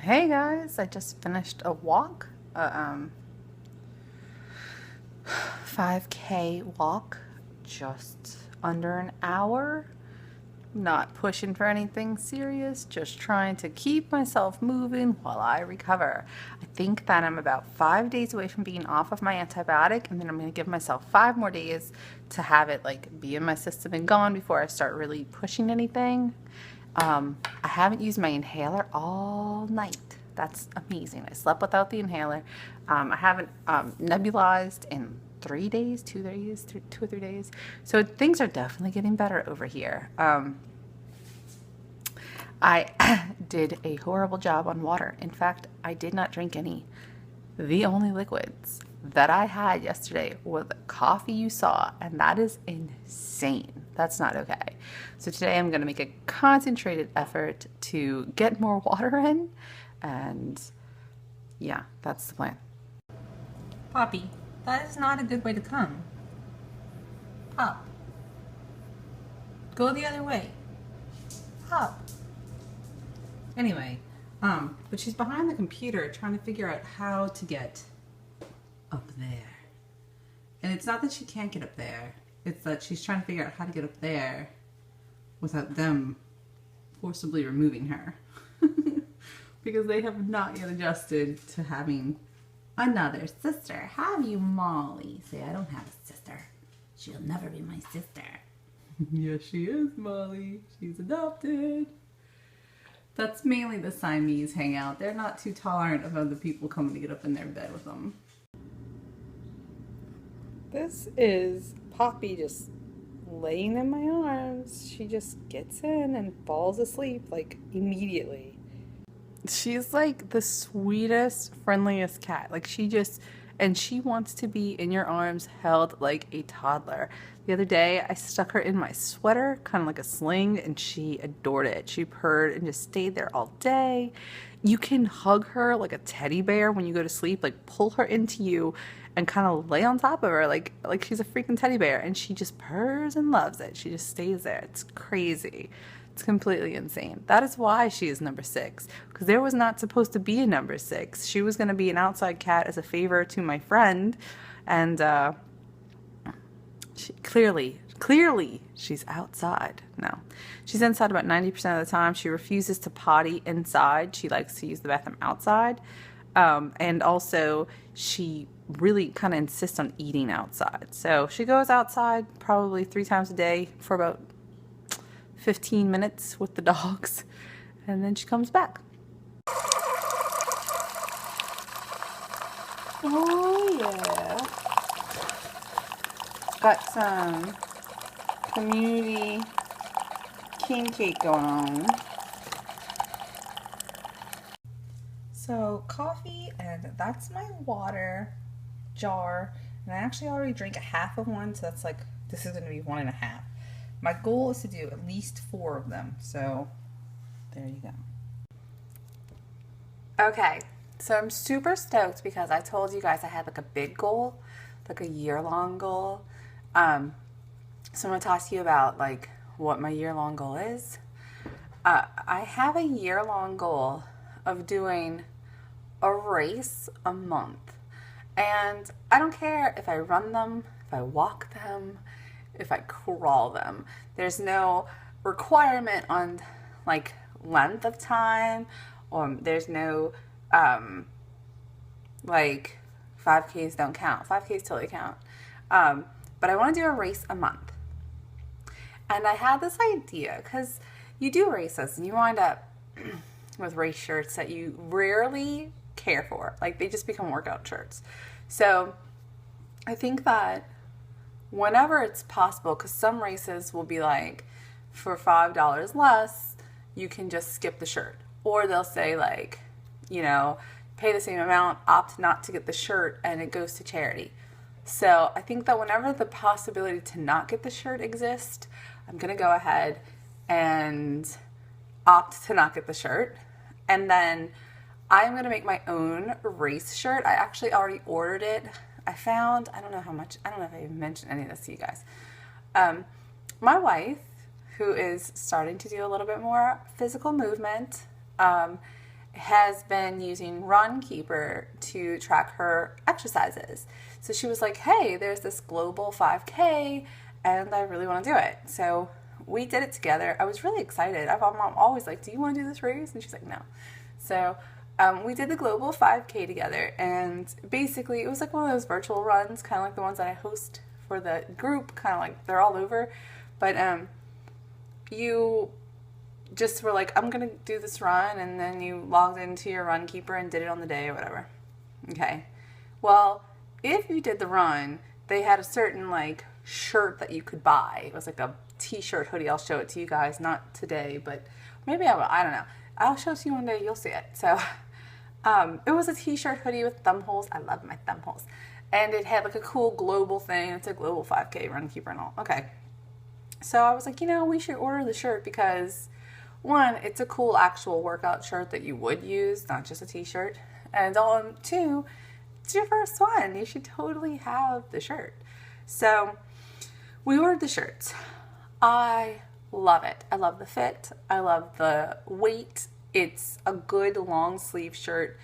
Hey guys, I just finished a walk, a 5K walk, just under an hour. Not pushing for anything serious, just trying to keep myself moving while I recover. I think that I'm about 5 days away from being off of my antibiotic, and then I'm going to give myself 5 more days to have it like be in my system and gone before I start really pushing anything. I haven't used my inhaler all night. That's amazing. I slept without the inhaler. I haven't nebulized in 3 days, 2 days, 2 or 3 days. So things are definitely getting better over here. I did a horrible job on water. In fact, I did not drink any. The only liquids that I had yesterday was the coffee you saw, and that is insane. That's not okay. So today I'm going to make a concentrated effort to get more water in, and yeah, that's the plan. Poppy, that is not a good way to come. Pop. Go the other way. Pop. Anyway, but she's behind the computer trying to figure out how to get up there. And it's not that she can't get up there. It's that she's trying to figure out how to get up there without them forcibly removing her. Because they have not yet adjusted to having another sister. Have you, Molly? Say, I don't have a sister. She'll never be my sister. Yes, she is, Molly. She's adopted. That's mainly the Siamese hang out. They're not too tolerant of other people coming to get up in their bed with them. This is Poppy just laying in my arms. She just gets in and falls asleep like immediately. She's like the sweetest, friendliest cat. Like and she wants to be in your arms held like a toddler. The other day, I stuck her in my sweater, kind of like a sling, and she adored it. She purred and just stayed there all day. You can hug her like a teddy bear when you go to sleep, like pull her into you and kind of lay on top of her like she's a freaking teddy bear, and she just purrs and loves it. She just stays there. It's crazy. It's completely insane. That is why she is number 6, because there was not supposed to be a number 6. She was going to be an outside cat as a favor to my friend, and she, clearly she's outside. No, she's inside about 90% of the time. She refuses to potty inside. She likes to use the bathroom outside, and also she really kind of insists on eating outside. So she goes outside probably 3 times a day for about 15 minutes with the dogs, and then she comes back. Oh yeah. Got some community king cake going on. So coffee, and that's my water jar. And I actually already drank a half of one, so that's like, this is going to be 1.5. My goal is to do at least 4 of them, so there you go. Okay, so I'm super stoked because I told you guys I had like a big goal, like a year-long goal. So I'm going to talk to you about like what my year-long goal is. I have a year-long goal of doing a race a month. And I don't care if I run them, if I walk them, if I crawl them. There's no requirement on like length of time, or there's no like 5Ks don't count. 5Ks totally count. But I want to do a race a month. And I had this idea because you do races and you wind up with race shirts that you rarely care for. Like they just become workout shirts. So I think that whenever it's possible, because some races will be like, for $5 less, you can just skip the shirt. Or they'll say like, you know, pay the same amount, opt not to get the shirt, and it goes to charity. So I think that whenever the possibility to not get the shirt exists, I'm going to go ahead and opt to not get the shirt. And then I'm going to make my own race shirt. I actually already ordered it. I don't know how much, I don't know if I even mentioned any of this to you guys. My wife, who is starting to do a little bit more physical movement, has been using Runkeeper to track her exercises. So she was like, hey, there's this global 5K and I really want to do it. So we did it together. I was really excited. I'm always like, do you want to do this race? And she's like, no. So we did the global 5K together, and basically it was like one of those virtual runs, kind of like the ones that I host for the group, kind of like they're all over. But you just were like, I'm going to do this run, and then you logged into your Runkeeper and did it on the day or whatever. Okay. Well, if you did the run, they had a certain like shirt that you could buy. It was like a t-shirt hoodie. I'll show it to you guys, not today, but maybe I will. I don't know. I'll show it to you one day. You'll see it. So it was a t-shirt hoodie with thumb holes. I love my thumb holes. And it had like a cool global thing. It's a global 5K Runkeeper and all. Okay. So I was like, we should order the shirt because, one, it's a cool actual workout shirt that you would use, not just a t-shirt. And two, it's your first one. You should totally have the shirt. So we ordered the shirts. I love it. I love the fit. I love the weight. It's a good long sleeve shirt.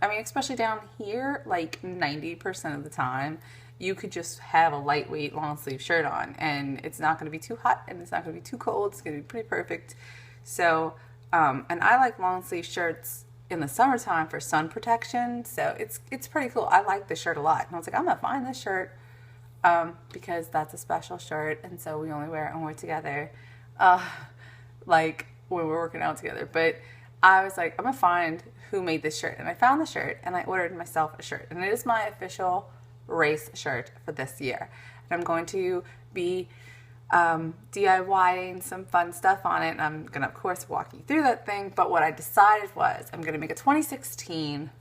Especially down here, like 90% of the time, you could just have a lightweight long sleeve shirt on, and it's not going to be too hot and it's not going to be too cold. It's going to be pretty perfect. So, and I like long sleeve shirts in the summertime for sun protection. So it's pretty cool. I like this shirt a lot. And I was like, I'm going to find this shirt because that's a special shirt. And so we only wear it when we're together, like when we're working out together. But I was like, I'm going to find who made this shirt. And I found the shirt and I ordered myself a shirt. And it is my official race shirt for this year. And I'm going to be DIYing some fun stuff on it. And I'm going to, of course, walk you through that thing. But what I decided was I'm going to make a 2016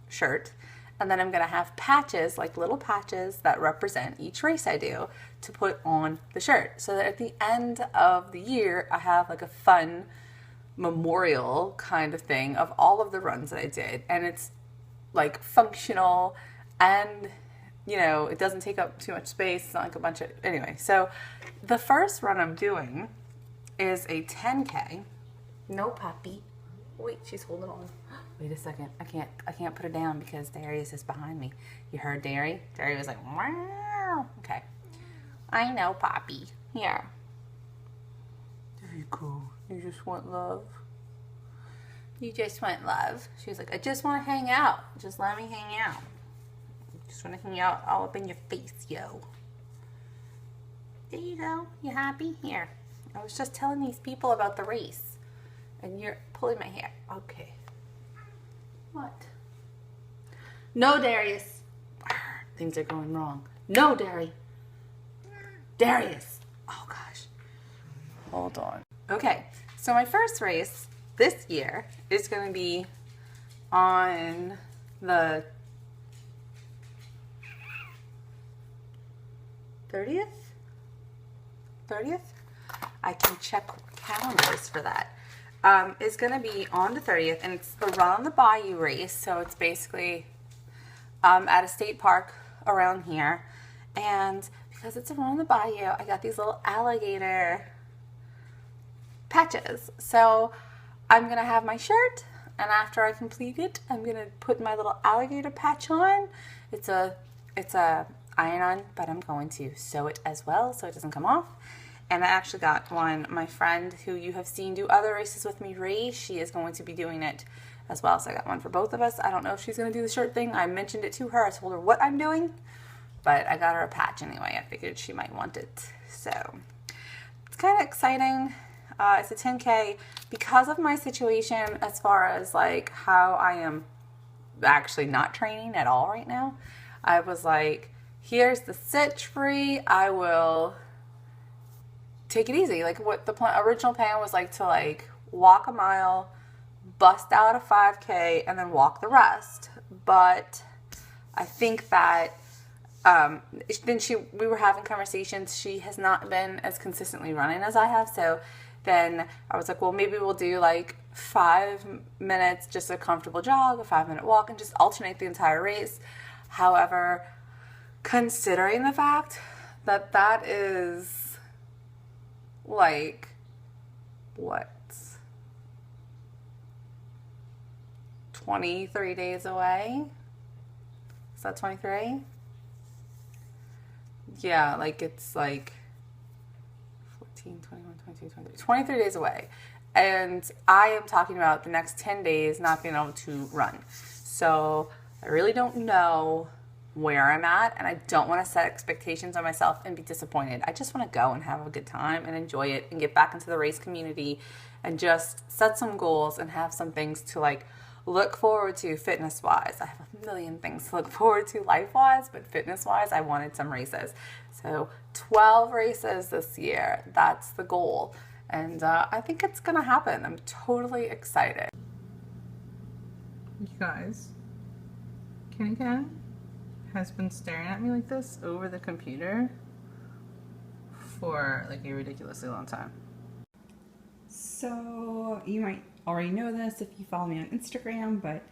shirt. And then I'm going to have patches, like little patches that represent each race I do, to put on the shirt. So that at the end of the year, I have like a fun memorial kind of thing of all of the runs that I did. And it's like functional and, it doesn't take up too much space. It's not like a bunch of, anyway. So the first run I'm doing is a 10K. No, puppy. Wait, she's holding on. Wait a second. I can't put her down because Darius is behind me. You heard Dari? Dari was like, wow. Okay. I know, Poppy. Here. There you go. You just want love. You just want love. She was like, I just want to hang out. Just let me hang out. I just want to hang out all up in your face, yo. There you go. You happy? Here. I was just telling these people about the race. And you're pulling my hair. Okay. What? No, Darius. Things are going wrong. No, Darius. Oh, gosh. Hold on. Okay. So my first race this year is going to be on the 30th? I can check calendars for that. Is going to be on the 30th, and it's the Run on the Bayou race. So it's basically at a state park around here. And because it's a Run on the Bayou, I got these little alligator patches. So I'm going to have my shirt, and after I complete it, I'm going to put my little alligator patch on. It's a iron-on, but I'm going to sew it as well so it doesn't come off. And I actually got one. My friend who you have seen do other races with me, Ray, she is going to be doing it as well. So I got one for both of us. I don't know if she's going to do the shirt thing. I mentioned it to her. I told her what I'm doing, but I got her a patch anyway. I figured she might want it. So it's kind of exciting. It's a 10K. Because of my situation as far as like how I am actually not training at all right now, I was like, here's the sit free. I will take it easy. Like what the original plan was like to like walk a mile, bust out a 5K, and then walk the rest. But I think that then we were having conversations. She has not been as consistently running as I have. So then I was like, well, maybe we'll do like 5 minutes, just a comfortable jog, a 5-minute walk, and just alternate the entire race. However, considering the fact that that is like, what? 23 days away. Is that 23? Yeah, like it's like 14, 21, 22, 23, 23 days away. And I am talking about the next 10 days not being able to run. So I really don't know where I'm at, and I don't want to set expectations on myself and be disappointed. I just want to go and have a good time and enjoy it and get back into the race community and just set some goals and have some things to like look forward to fitness wise. I have a million things to look forward to life wise, but fitness wise, I wanted some races. So 12 races this year, that's the goal. And I think it's gonna happen. I'm totally excited. You guys, Kenny Ken has been staring at me like this over the computer for like a ridiculously long time. So you might already know this if you follow me on Instagram, but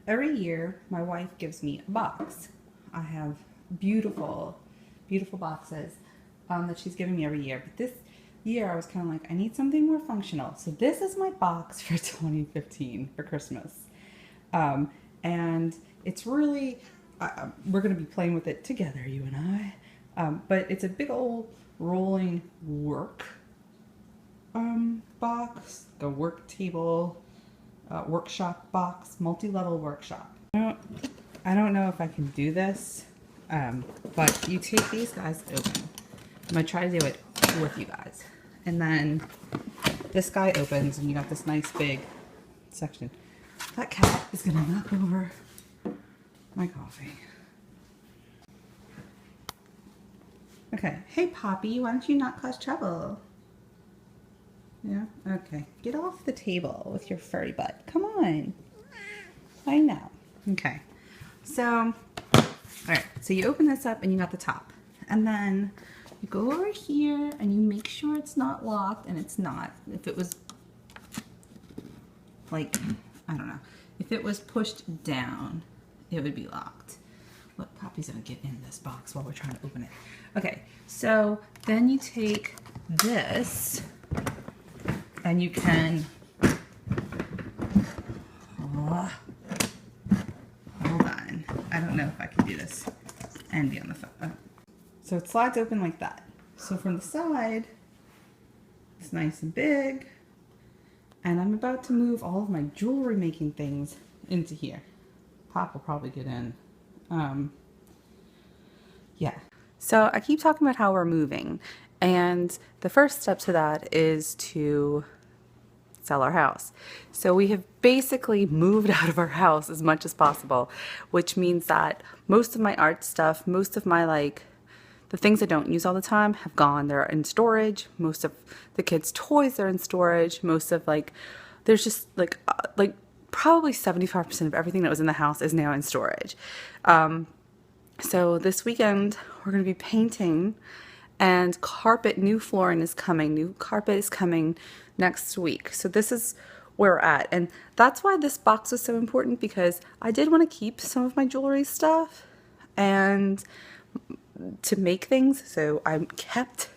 every year my wife gives me a box. I have beautiful, beautiful boxes that she's giving me every year. But this year I was kind of like, I need something more functional. So this is my box for 2015 for Christmas. And it's really, we're going to be playing with it together, you and I. But it's a big old rolling work box, a work table, workshop box, multi-level workshop. I don't know if I can do this, but you take these guys open. I'm going to try to do it with you guys. And then this guy opens and you got this nice big section. That cat is going to knock over my coffee. Okay. Hey, Poppy, why don't you not cause trouble? Yeah? Okay. Get off the table with your furry butt. Come on. I know. Okay. So, alright. So you open this up and you got the top. And then you go over here and you make sure it's not locked, and it's not. If it was, like, I don't know. If it was pushed down, it would be locked. Look, Poppy's gonna get in this box while we're trying to open it. Okay, so then you take this and you can, hold on. I don't know if I can do this and be on the phone. Oh. So it slides open like that. So from the side, it's nice and big. And I'm about to move all of my jewelry making things into here. Pop will probably get in. Yeah. So I keep talking about how we're moving. And the first step to that is to sell our house. So we have basically moved out of our house as much as possible, which means that most of my art stuff, most of my the things I don't use all the time have gone. They're in storage. Most of the kids' toys are in storage. Most of there's just probably 75% of everything that was in the house is now in storage. So this weekend we're going to be painting, and new flooring is coming. New carpet is coming next week. So this is where we're at. And that's why this box was so important, because I did want to keep some of my jewelry stuff and to make things. So I kept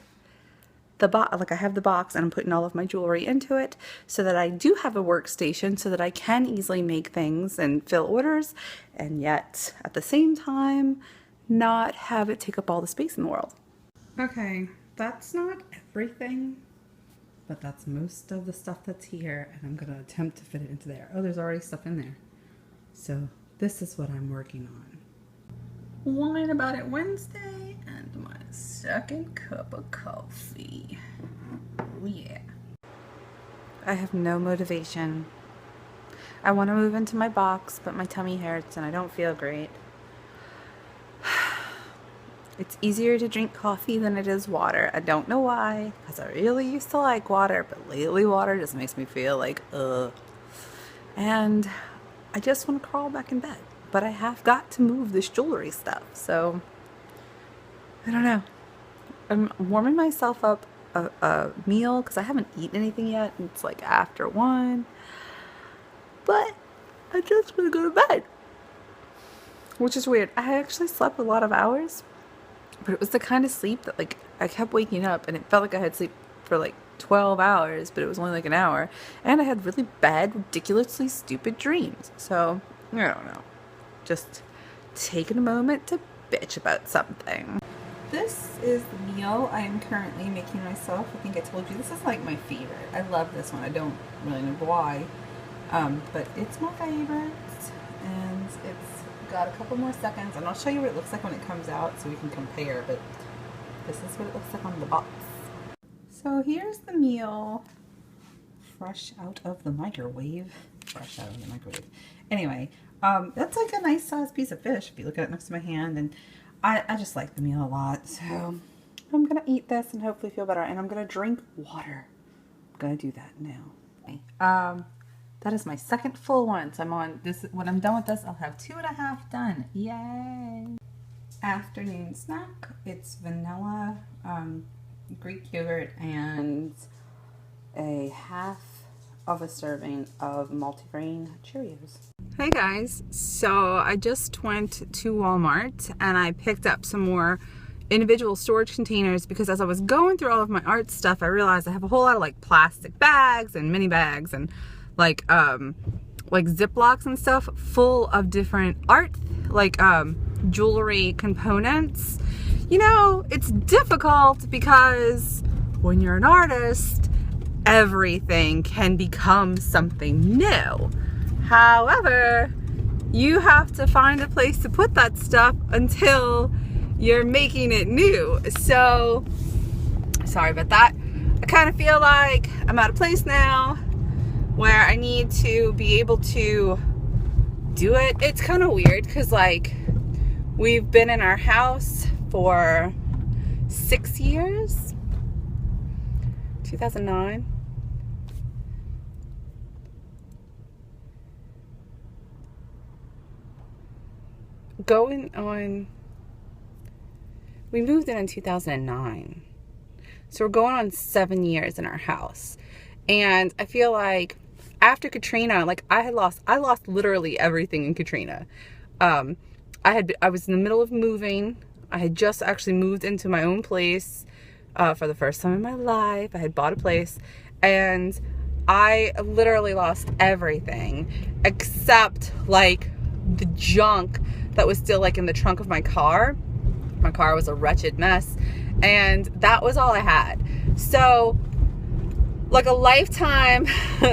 the box, I have the box, and I'm putting all of my jewelry into it so that I do have a workstation so that I can easily make things and fill orders, and yet at the same time not have it take up all the space in the world. Okay, that's not everything, but that's most of the stuff that's here, and I'm going to attempt to fit it into there. Oh, there's already stuff in there. So this is what I'm working on. Wine About It Wednesday, and my second cup of coffee. Oh yeah. I have no motivation. I want to move into my box, but my tummy hurts and I don't feel great. It's easier to drink coffee than it is water. I don't know why, because I really used to like water, but lately water just makes me feel like, ugh. And I just want to crawl back in bed. But I have got to move this jewelry stuff, so I don't know. I'm warming myself up a meal because I haven't eaten anything yet. It's like after 1, but I just want to go to bed, which is weird. I actually slept a lot of hours, but it was the kind of sleep that I kept waking up and it felt like I had sleep for 12 hours, but it was only like an hour. And I had really bad, ridiculously stupid dreams. So, I don't know. Just taking a moment to bitch about something. This is the meal I am currently making myself. I think I told you this is like my favorite. I love this one. I don't really know why, but it's my favorite, and it's got a couple more seconds, and I'll show you what it looks like when it comes out so we can compare, but this is what it looks like on the box. So here's the meal, fresh out of the microwave. Fresh out of the microwave. Anyway, that's like a nice sized piece of fish if you look at it next to my hand, and I just like the meal a lot. So I'm gonna eat this and hopefully feel better, and I'm gonna drink water. I'm gonna do that now. That is my second full one. So I'm on this. When I'm done with this, I'll have 2.5 done. Yay! Afternoon snack. It's vanilla, Greek yogurt, and a half of a serving of multigrain Cheerios. Hey guys, so I just went to Walmart and I picked up some more individual storage containers because as I was going through all of my art stuff, I realized I have a whole lot of like plastic bags and mini bags and like Ziplocs and stuff full of different art, like jewelry components. You know, it's difficult because when you're an artist, everything can become something new. However, you have to find a place to put that stuff until you're making it new. So, sorry about that. I kind of feel like I'm at a place now where I need to be able to do it. It's kind of weird because like we've been in our house for 6 years, 2009. We moved in 2009. So we're going on 7 years in our house. And I feel like after Katrina, like I lost literally everything in Katrina. I was in the middle of moving. I had just actually moved into my own place for the first time in my life. I had bought a place and I literally lost everything except like the junk that was still like in the trunk of my car. My car was a wretched mess and that was all I had. So like a lifetime,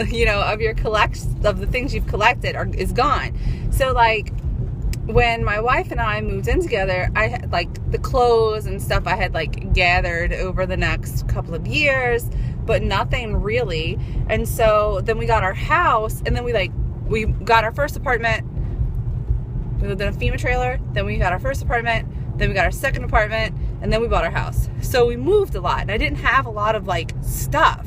you know, of your of the things you've collected is gone. So like when my wife and I moved in together, I had like the clothes and stuff I had like gathered over the next couple of years, but nothing really. And so then we got our house and then we got our first apartment. We lived in a FEMA trailer, then we got our first apartment, then we got our second apartment, and then we bought our house. So we moved a lot, and I didn't have a lot of like stuff.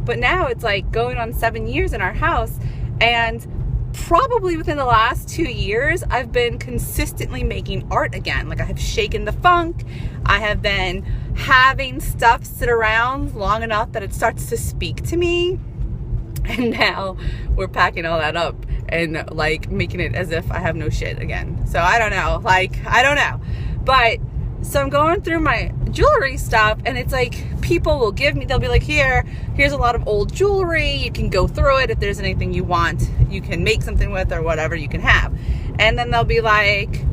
But now it's like going on 7 years in our house, and probably within the last 2 years, I've been consistently making art again. Like I have shaken the funk. I have been having stuff sit around long enough that it starts to speak to me. And now we're packing all that up and like making it as if I have no shit again. So I don't know, but so I'm going through my jewelry stuff and it's like people will give me, they'll be like, here's a lot of old jewelry, you can go through it. If there's anything you want, you can make something with or whatever you can have. And then they'll be like,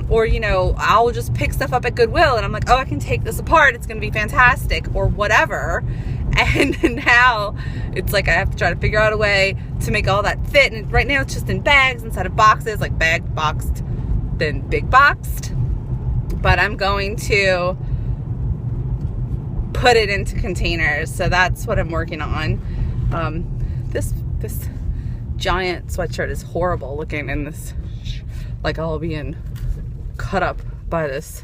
or you know, I'll just pick stuff up at Goodwill and I'm like, oh, I can take this apart, it's gonna be fantastic or whatever. And now it's like I have to try to figure out a way to make all that fit. And right now it's just in bags instead of boxes, like bagged, boxed, then big boxed. But I'm going to put it into containers. So that's what I'm working on. This giant sweatshirt is horrible looking in this, like all being cut up by this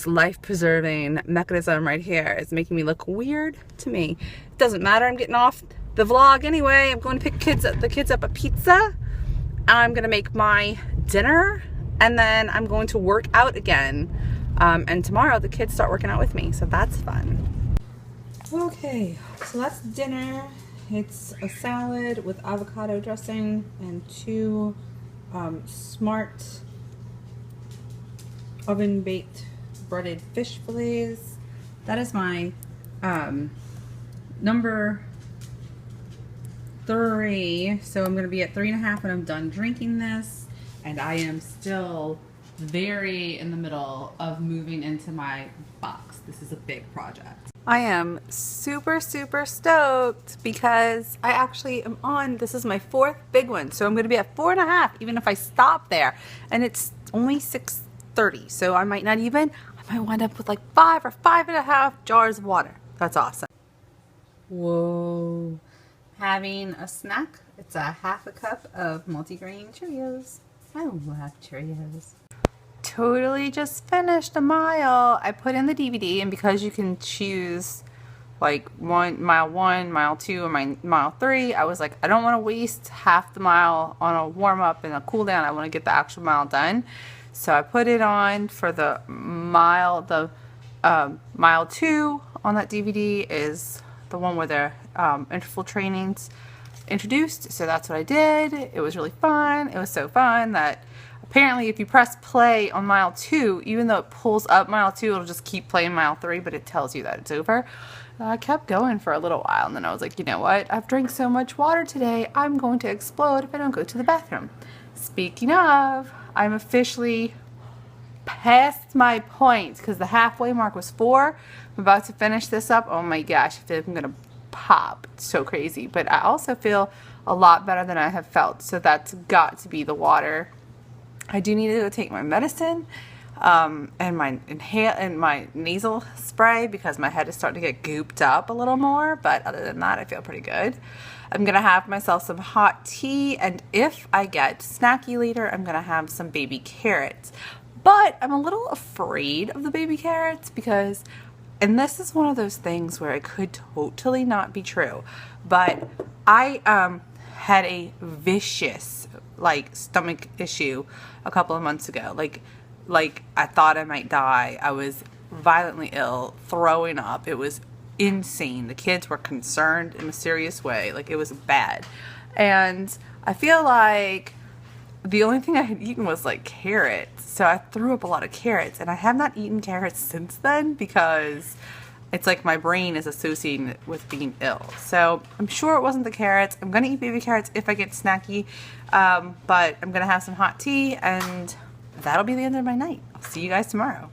life-preserving mechanism right here is making me look weird to me. It doesn't matter, I'm getting off the vlog anyway. I'm going to pick the kids up a pizza. I'm gonna make my dinner and then I'm going to work out again. And tomorrow the kids start working out with me, so that's fun. Okay, so that's dinner. It's a salad with avocado dressing and 2 smart oven-baked breaded fish fillets. That is my Number 3. So I'm going to be at 3.5 when I'm done drinking this. And I am still very in the middle of moving into my box. This is a big project. I am super stoked because I actually am on, this is my 4th big one. So I'm going to be at 4.5 even if I stop there. And it's only 6:30. So I might wind up with like 5 or 5.5 jars of water. That's awesome. Whoa. Having a snack. It's a 1/2 cup of multigrain Cheerios. I love Cheerios. Totally just finished a mile. I put in the DVD, and because you can choose like mile 1, mile 2, and mile 3, I was like, I don't want to waste half the mile on a warm up and a cool down. I want to get the actual mile done. So I put it on for the mile. The mile 2 on that DVD is the one where the interval trainings introduced. So that's what I did. It was really fun. It was so fun that apparently if you press play on mile 2, even though it pulls up mile 2, it'll just keep playing mile 3, but it tells you that it's over. I kept going for a little while, and then I was like, you know what? I've drank so much water today, I'm going to explode if I don't go to the bathroom. Speaking of, I'm officially past my point because the halfway mark was 4. I'm about to finish this up. Oh my gosh, I feel like I'm going to pop. It's so crazy. But I also feel a lot better than I have felt, so that's got to be the water. I do need to go take my medicine and my nasal spray because my head is starting to get gooped up a little more, but other than that I feel pretty good. I'm gonna have myself some hot tea, and if I get snacky later, I'm gonna have some baby carrots. But I'm a little afraid of the baby carrots because, and this is one of those things where it could totally not be true, but I had a vicious stomach issue a couple of months ago. Like I thought I might die. I was violently ill, throwing up. It was insane. The kids were concerned in a serious way. Like, it was bad. And I feel like the only thing I had eaten was like carrots. So I threw up a lot of carrots, and I have not eaten carrots since then because it's like my brain is associating it with being ill. So I'm sure it wasn't the carrots. I'm going to eat baby carrots if I get snacky. But I'm going to have some hot tea, and that'll be the end of my night. I'll see you guys tomorrow.